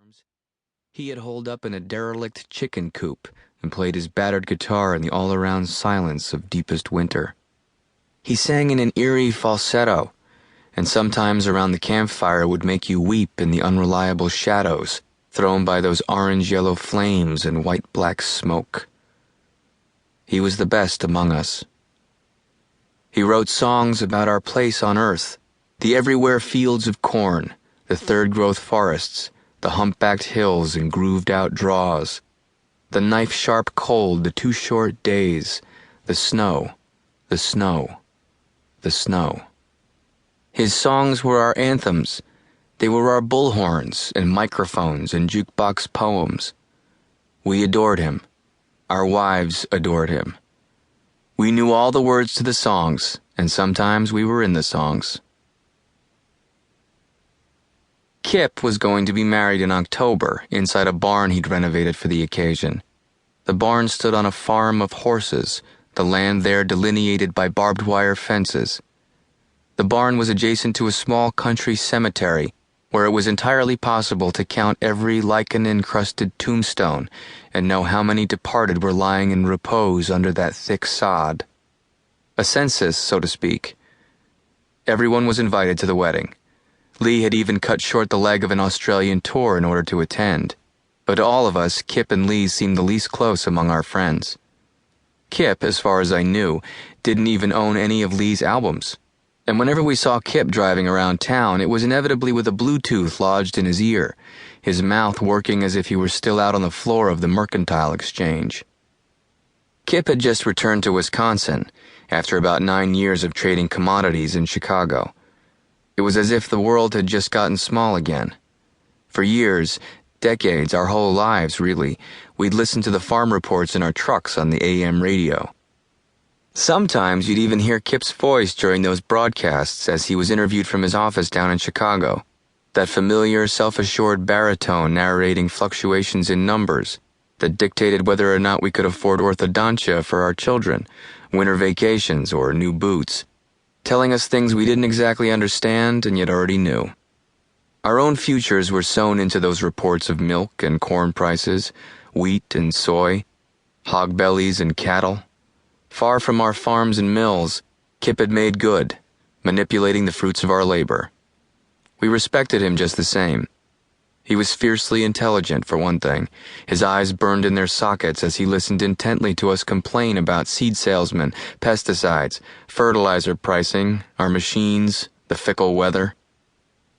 arms. He had holed up in a derelict chicken coop and played his battered guitar in the all-around silence of deepest winter. He sang in an eerie falsetto, and sometimes around the campfire would make you weep in the unreliable shadows thrown by those orange-yellow flames and white-black smoke. He was the best among us. He wrote songs about our place on earth, the everywhere fields of corn, the third-growth forests, the humpbacked hills and grooved-out draws, the knife-sharp cold, the too short days, the snow, the snow, the snow. His songs were our anthems. They were our bullhorns and microphones and jukebox poems. We adored him. Our wives adored him. We knew all the words to the songs, and sometimes we were in the songs. Kip was going to be married in October inside a barn he'd renovated for the occasion. The barn stood on a farm of horses, the land there delineated by barbed wire fences. The barn was adjacent to a small country cemetery where it was entirely possible to count every lichen-encrusted tombstone and know how many departed were lying in repose under that thick sod. A census, so to speak. Everyone was invited to the wedding. Lee had even cut short the leg of an Australian tour in order to attend. But to all of us, Kip and Lee seemed the least close among our friends. Kip, as far as I knew, didn't even own any of Lee's albums. And whenever we saw Kip driving around town, it was inevitably with a Bluetooth lodged in his ear, his mouth working as if he were still out on the floor of the mercantile exchange. Kip had just returned to Wisconsin after about 9 years of trading commodities in Chicago. It was as if the world had just gotten small again. For years, decades, our whole lives really, we'd listen to the farm reports in our trucks on the AM radio. Sometimes you'd even hear Kip's voice during those broadcasts as he was interviewed from his office down in Chicago, that familiar, self-assured baritone narrating fluctuations in numbers that dictated whether or not we could afford orthodontia for our children, winter vacations, or new boots, telling us things we didn't exactly understand and yet already knew. Our own futures were sewn into those reports of milk and corn prices, wheat and soy, hog bellies and cattle. Far from our farms and mills, Kip had made good, manipulating the fruits of our labor. We respected him just the same. He was fiercely intelligent, for one thing. His eyes burned in their sockets as he listened intently to us complain about seed salesmen, pesticides, fertilizer pricing, our machines, the fickle weather.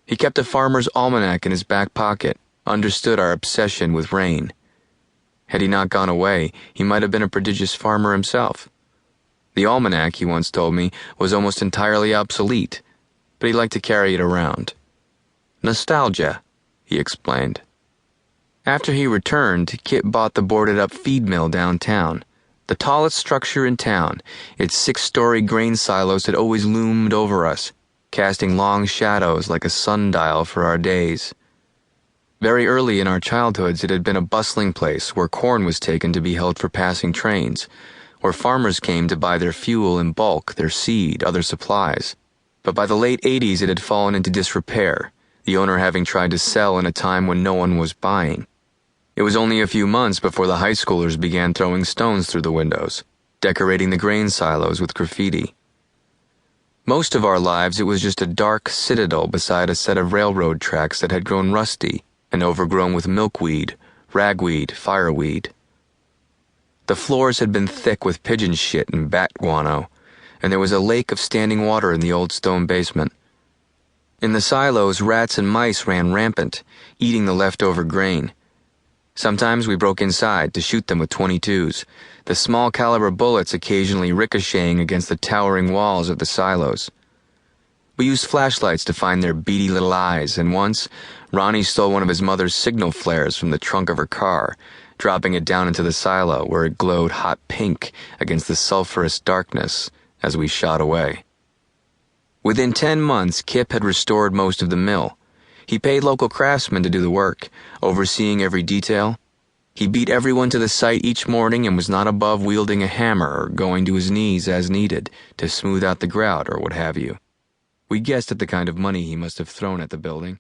He kept a farmer's almanac in his back pocket, understood our obsession with rain. Had he not gone away, he might have been a prodigious farmer himself. The almanac, he once told me, was almost entirely obsolete, but he liked to carry it around. Nostalgia, he explained. After he returned, Kip bought the boarded-up feed mill downtown, the tallest structure in town. Its 6-story grain silos had always loomed over us, casting long shadows like a sundial for our days. Very early in our childhoods, it had been a bustling place where corn was taken to be held for passing trains, where farmers came to buy their fuel in bulk, their seed, other supplies. But by the late 80s, it had fallen into disrepair, the owner having tried to sell in a time when no one was buying. It was only a few months before the high schoolers began throwing stones through the windows, decorating the grain silos with graffiti. Most of our lives, it was just a dark citadel beside a set of railroad tracks that had grown rusty and overgrown with milkweed, ragweed, fireweed. The floors had been thick with pigeon shit and bat guano, and there was a lake of standing water in the old stone basement. In the silos, rats and mice ran rampant, eating the leftover grain. Sometimes we broke inside to shoot them with .22s, the small caliber bullets occasionally ricocheting against the towering walls of the silos. We used flashlights to find their beady little eyes, and once, Ronnie stole one of his mother's signal flares from the trunk of her car, dropping it down into the silo where it glowed hot pink against the sulphurous darkness as we shot away. Within 10 months, Kip had restored most of the mill. He paid local craftsmen to do the work, overseeing every detail. He beat everyone to the site each morning and was not above wielding a hammer or going to his knees as needed to smooth out the grout or what have you. We guessed at the kind of money he must have thrown at the building.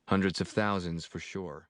Hundreds of thousands for sure.